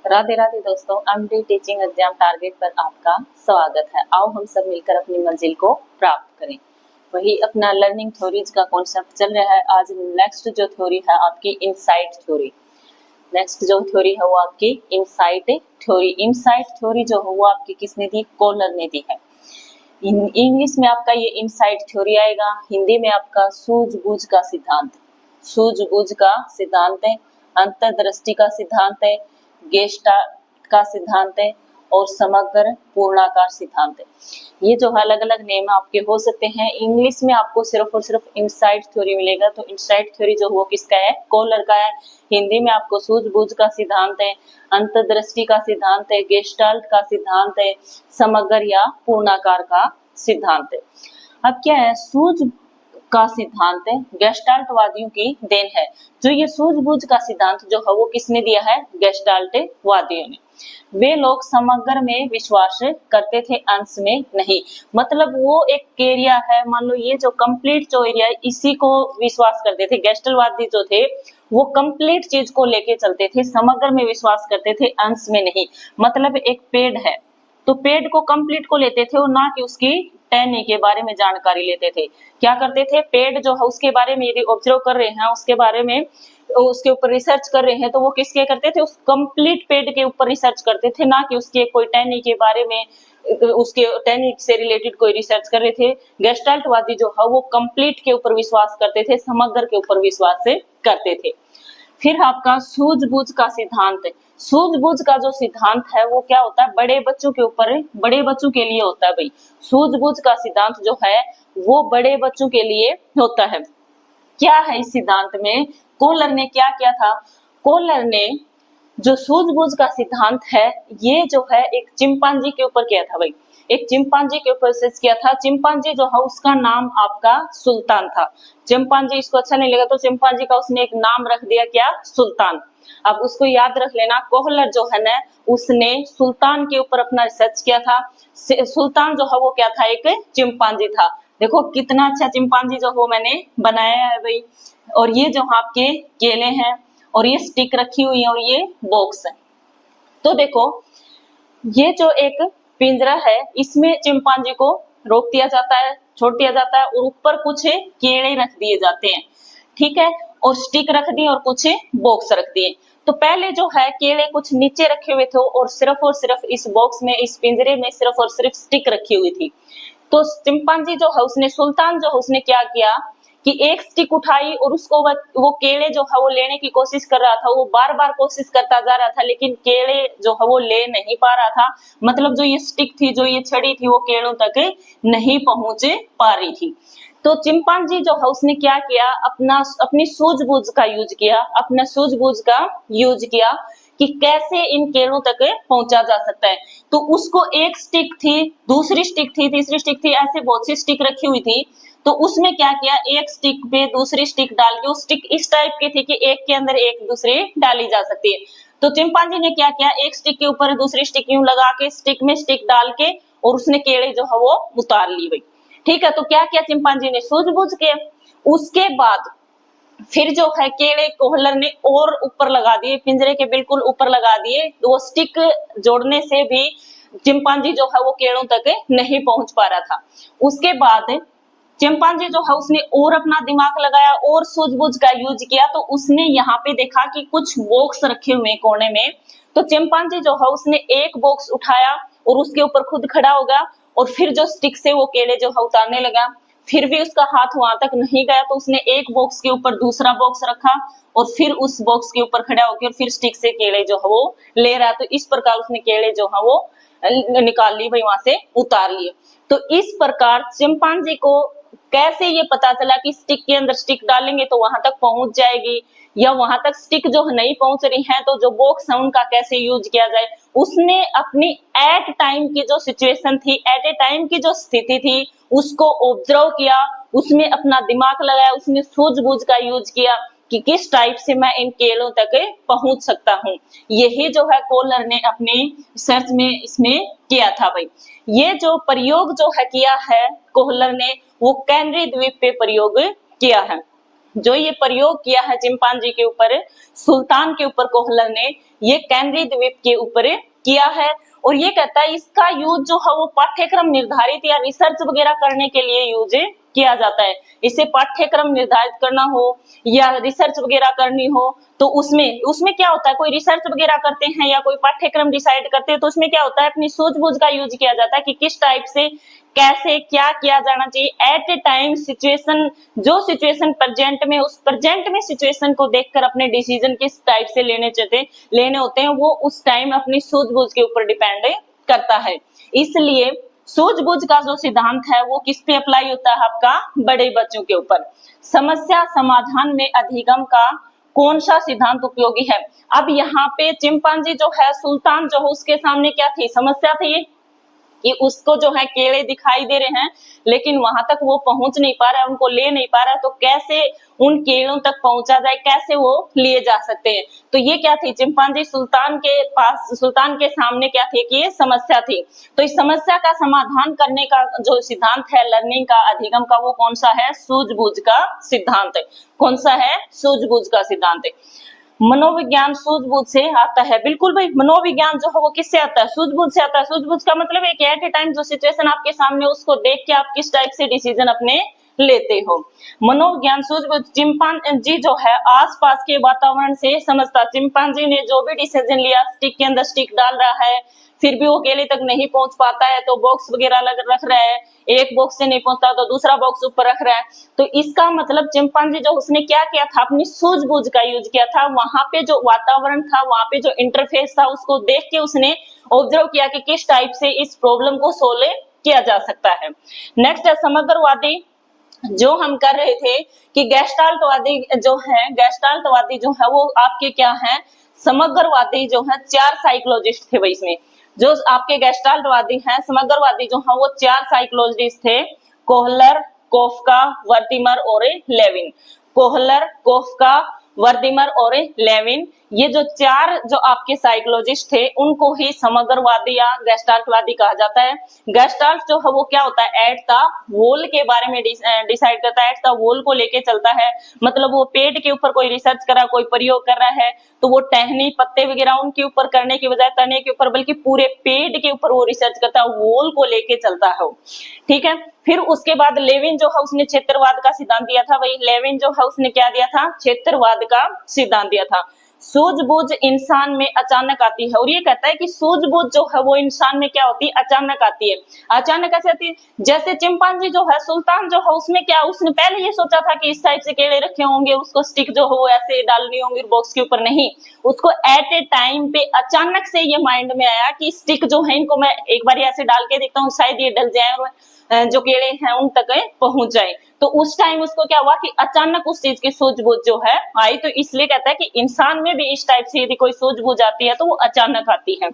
राधे राधे दोस्तों, MD teaching exam target पर आपका स्वागत है। आओ हम सब मिलकर अपनी मंजिल को प्राप्त करें। वही अपना लर्निंग थ्योरीज का कॉन्सेप्ट चल रहा है। आज नेक्स्ट जो थ्योरी है आपकी इनसाइट थ्योरी। नेक्स्ट जो थ्योरी है वो आपकी इनसाइट थ्योरी। इनसाइट थ्योरी जो है वो आपकी किसने दी? कोहलर ने दी है। इंग्लिश में आपका ये इनसाइट थ्योरी आएगा, हिंदी में आपका सूझबूझ का सिद्धांत। सूझबूझ का सिद्धांत है, अंतर्दृष्टि का सिद्धांत है, गेस्टाल्ट का सिद्धांत है और समग्र पूर्णाकार सिद्धांत है। ये जो अलग अलग नेम आपके हो सकते हैं। इंग्लिश में आपको सिर्फ और सिर्फ इनसाइट थ्योरी मिलेगा, तो इनसाइट थ्योरी जो वो किसका है? कोहलर का है। हिंदी में आपको सूझबूझ का सिद्धांत है, अंतर्दृष्टि का सिद्धांत है, गेस्टाल्ट का सिद्धांत है, समग्र या पूर्णाकार का सिद्धांत है। अब क्या है? सूझ का सिद्धांत गेस्टाल्ट वादियों की देन है। जो ये सूझबूझ का सिद्धांत जो है वो किसने दिया है? गेस्टाल्ट वादियों ने। वे लोग समग्र में विश्वास करते थे, अंश में नहीं। मतलब वो एक एरिया है, मान लो ये जो कंप्लीट जो एरिया है इसी को विश्वास करते थे। गेस्टाल्टवादी जो थे वो कंप्लीट चीज को लेके चलते थे, समग्र में विश्वास करते थे, अंश में नहीं। मतलब एक पेड़ है तो पेड़ को कंप्लीट को लेते थे और ना कि उसकी टहनी के बारे में जानकारी लेते थे। क्या करते थे? पेड़ जो है उसके बारे में यदि ऑब्जर्व कर रहे हैं, उसके बारे में उसके ऊपर रिसर्च कर रहे हैं, तो वो किसके करते थे? उस कंप्लीट पेड़ के ऊपर रिसर्च करते थे, ना कि उसके कोई टहनी के बारे में, उसके टहनी से रिलेटेड कोई रिसर्च कर रहे थे। गेस्टाल्टवादी जो है वो कंप्लीट के ऊपर विश्वास करते थे, समग्र के ऊपर विश्वास करते थे। फिर आपका सूझबूझ का सिद्धांत है। सूझबूझ का जो सिद्धांत है वो क्या होता है? बड़े बच्चों के ऊपर, बड़े बच्चों के लिए होता है भाई। सूझबूझ का सिद्धांत जो है वो बड़े बच्चों के लिए होता है। क्या है इस सिद्धांत में? कोहलर ने क्या किया था? कोहलर ने जो सूझबूझ का सिद्धांत है ये जो है एक चिंपांजी के ऊपर किया था भाई। एक चिंपांजी के ऊपर सर्च किया था। चिंपांजी जो है उसका नाम आपका सुल्तान था। चिंपांजी इसको अच्छा नहीं लगा तो चिंपांजी का उसने एक नाम रख दिया, क्या? सुल्तान। अब उसको याद रख लेना, कोहलर जो है ना उसने सुल्तान के ऊपर अपना रिसर्च किया था। सुल्तान जो है वो क्या था? एक चिंपांजी था। देखो कितना अच्छा चिंपांजी जो वो मैंने बनाया है भाई। और ये जो आपके केले हैं और ये स्टिक रखी हुई है और ये बॉक्स है। तो देखो ये जो एक पिंजरा है इसमें चिंपांजी को रोक दिया जाता है, छोड़ दिया जाता है और ऊपर कुछ केड़े रख दिए जाते हैं, ठीक है, और स्टिक रख दिए और कुछ बॉक्स रख दिए। तो पहले जो है केले कुछ नीचे रखे हुए थे और सिर्फ इस बॉक्स में, इस पिंजरे में सिर्फ और सिर्फ स्टिक रखी हुई थी। तो चिंपांजी जो है उसने, सुल्तान जो है उसने क्या किया कि एक स्टिक उठाई और उसको वो केले जो है वो लेने की कोशिश कर रहा था। वो बार बार कोशिश करता जा रहा था लेकिन केले जो है वो ले नहीं पा रहा था। मतलब जो ये स्टिक थी, जो ये छड़ी थी वो केलों तक नहीं पहुंच पा रही थी। तो चिंपांजी जो है उसने क्या किया? अपनी सूझबूझ का यूज किया, अपना सूझबूझ का यूज किया कि कैसे इन केलों तक पहुंचा जा सकता है। तो उसको एक स्टिक थी, दूसरी स्टिक थी, तीसरी स्टिक थी, ऐसे बहुत सी स्टिक रखी हुई थी। तो उसमें क्या किया? एक स्टिक पे दूसरी स्टिक डाल के, वो स्टिक इस टाइप की थी कि एक के अंदर एक दूसरी डाली जा सकती है। तो चिंपांजी ने क्या किया? एक स्टिक के ऊपर दूसरी स्टिक यूं लगा के, स्टिक में स्टिक डाल के और उसने केले जो है वो उतार ली भाई। ठीक है, तो क्या किया चिंपांजी ने? सूझबूझ के। उसके बाद फिर जो है केले कोहलर ने और ऊपर लगा दिए, पिंजरे के बिल्कुल ऊपर लगा दिए। वो स्टिक जोड़ने से भी चिंपांजी जो है वो केलों तक नहीं पहुंच पा रहा था। उसके बाद चिंपांजी जो है उसने और अपना दिमाग लगाया और सूझबूझ का यूज किया। तो उसने यहाँ पे देखा कि कुछ बॉक्स रखे हुए कोने में। तो चिंपांजी जो है उसने एक बॉक्स उठाया और उसके ऊपर खुद खड़ा हो गया और फिर जो स्टिक से वो केले जो है उतारने लगा। फिर भी उसका हाथ वहां तक नहीं गया तो उसने एक बॉक्स के ऊपर दूसरा बॉक्स रखा और फिर उस बॉक्स के ऊपर खड़ा होकर फिर स्टिक से केले जो है वो ले रहा। तो इस प्रकार उसने केले जो है वो निकाल ली भाई, वहां से उतार लिए। तो इस प्रकार चिंपांजी को कैसे ये पता चला कि स्टिक के अंदर स्टिक डालेंगे तो वहां तक पहुंच जाएगी, या वहां तक स्टिक जो नहीं पहुंच रही है तो जो बॉक्स है उनका कैसे यूज किया जाए? उसने अपनी एट टाइम की जो सिचुएशन थी, एट ए टाइम की जो स्थिति थी उसको ऑब्जर्व किया, उसमें अपना दिमाग लगाया, उसने सूझबूझ का यूज किया कि किस टाइप से मैं इन केलों तक पहुंच सकता हूं। यही जो है कोहलर ने अपने रिसर्च में इसमें किया था भाई। ये जो प्रयोग जो है किया है कोहलर ने वो कैनरी द्वीप पे प्रयोग किया है। जो ये प्रयोग किया है चिंपांजी के ऊपर, सुल्तान के ऊपर कोहलर ने, ये कैनरी द्वीप के ऊपर किया है। और ये कहता है इसका यूज जो है वो पाठ्यक्रम निर्धारित या रिसर्च वगैरह करने के लिए यूज किया जाता है। इसे पाठ्यक्रम निर्धारित करना हो या रिसर्च वगैरह करनी हो तो उसमें क्या होता है, कोई रिसर्च वगैरह करते हैं या कोई पाठ्यक्रम डिसाइड करते हैं तो उसमें क्या होता है, अपनी सूझबूझ का यूज किया जाता है कि किस टाइप से कैसे क्या किया जाना चाहिए एट ए टाइम सिचुएशन, जो सिचुएशन प्रेजेंट में, उस प्रेजेंट में सिचुएशन को देखकर अपने डिसीजन किस टाइप से लेने होते हैं, वो उस टाइम अपनी सूझबूझ के ऊपर डिपेंड करता है। इसलिए सूझबूझ का जो सिद्धांत है वो किस पे अप्लाई होता है, आपका बड़े बच्चों के ऊपर। समस्या समाधान में अधिगम का कौन सा सिद्धांत उपयोगी है? अब यहाँ पे चिंपांजी जो है, सुल्तान जो है, उसके सामने क्या थी, समस्या थी कि उसको जो है केड़े दिखाई दे रहे हैं लेकिन वहां तक वो पहुंच नहीं पा रहा है, उनको ले नहीं पा रहा है, तो कैसे उन केड़ों तक पहुंचा जाए, कैसे वो लिए जा सकते हैं। तो ये क्या थी, चिंपांजी सुल्तान के सामने क्या थी कि ये समस्या थी। तो इस समस्या का समाधान करने का जो सिद्धांत है लर्निंग का, अधिगम का, वो कौन सा है, सूझबूझ का सिद्धांत। कौन सा है, सूझबूझ का सिद्धांत। मनोविज्ञान सूझबूझ से आता है, बिल्कुल भाई, मनोविज्ञान जो है वो किससे आता है, सूझबूझ से आता है। सूझबूझ का मतलब है कि एट ए टाइम जो सिचुएशन आपके सामने उसको देख के आप किस टाइप से डिसीजन अपने लेते हो। मनोविज्ञान सूझबूझ, चिंपांजी जो है आसपास के वातावरण से समझता। चिंपांजी ने जो भी डिसीजन लिया, स्टिक के अंदर स्टिक डाल रहा है, फिर भी वो केले तक नहीं पहुंच पाता है तो बॉक्स वगैरह रख रहा है, एक बॉक्स से नहीं पहुंचता तो दूसरा बॉक्स ऊपर रख रहा है। तो इसका मतलब चिंपांजी जो उसने क्या किया था, अपनी सूझबूझ का यूज किया था। वहां पे जो वातावरण था, वहां पे जो इंटरफेस था, उसको देख के उसने ऑब्जर्व किया कि किस टाइप से इस प्रॉब्लम को सोल्व किया जा सकता है। नेक्स्ट है समग्रवादी, जो हम कर रहे थे कि गेस्टाल्टवादी जो है वो आपके क्या है, समग्रवादी जो है, 4 साइकोलॉजिस्ट थे भाई इसमें। जो आपके गेस्टाल्टवादी हैं, समग्रवादी जो है वो 4 साइकोलॉजिस्ट थे, कोहलर, कोफका, वर्दीमर और लेविन। कोहलर, कोफका, वर्दीमर और लेविन, ये जो 4 जो आपके साइकोलॉजिस्ट थे उनको ही समग्रवादी या गेस्टाल्टवादी कहा जाता है। गेस्टाल्ट जो है वो क्या होता है, एट द वोल के बारे में डिसाइड करता है, एट द वोल को लेके चलता है। मतलब वो पेड़ के ऊपर कोई रिसर्च कर रहा, कोई प्रयोग कर रहा है तो वो टहनी पत्ते वगैरह उनके ऊपर करने की बजाय तने के ऊपर, बल्कि पूरे पेड़ के ऊपर वो रिसर्च करता है, वोल को लेके चलता है वो, ठीक है। फिर उसके बाद लेविन जो है उसने क्षेत्रवाद का सिद्धांत दिया था। वही लेविन जो है उसने क्या दिया था, क्षेत्रवाद का सिद्धांत दिया था। सूझबूझ इंसान में अचानक आती है, और ये कहता है कि सूझबूझ जो है वो इंसान में क्या होती है, अचानक आती है। अचानक कैसे आती है, जैसे चिंपांजी जो है, सुल्तान जो है, उसमें क्या, उसने पहले ये सोचा था कि इस टाइप से केड़े रखे होंगे, उसको स्टिक जो है वो ऐसे डालनी होंगी बॉक्स के ऊपर, नहीं, उसको एट ए टाइम पे अचानक से ये माइंड में आया कि स्टिक जो है इनको मैं एक बार ऐसे डाल के देखता हूँ, शायद ये डल जाए और जो केड़े हैं उन तक पहुंच जाए। तो उस टाइम उसको क्या हुआ कि अचानक उस चीज की सूझबूझ जो है आई। तो इसलिए कहता है कि इंसान में भी इस टाइप से यदि कोई सूझबूझ आती है तो वो अचानक आती है।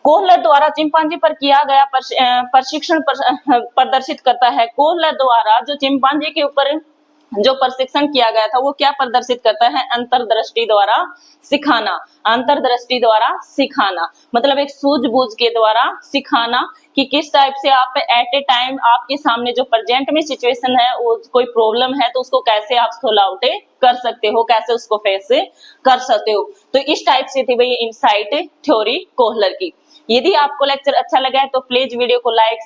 कोहलर द्वारा चिंपांजी पर किया गया प्रशिक्षण प्रदर्शित करता है। कोहलर द्वारा जो चिंपांजी के ऊपर जो प्रशिक्षण किया गया था वो क्या प्रदर्शित करता है, अंतर्दृष्टि द्वारा सिखाना। अंतर्दृष्टि द्वारा सिखाना मतलब एक सूझबूझ के द्वारा सिखाना कि किस टाइप से आप एट ए टाइम आपके सामने जो प्रेजेंट में सिचुएशन है, वो कोई प्रॉब्लम है तो उसको कैसे आप सोल्व आउट कर सकते हो, कैसे उसको फेस कर सकते हो। तो इस टाइप से थी भाई इनसाइट थ्योरी कोहलर की। यदि आपको लेक्चर अच्छा लगा है तो प्लीज वीडियो को लाइक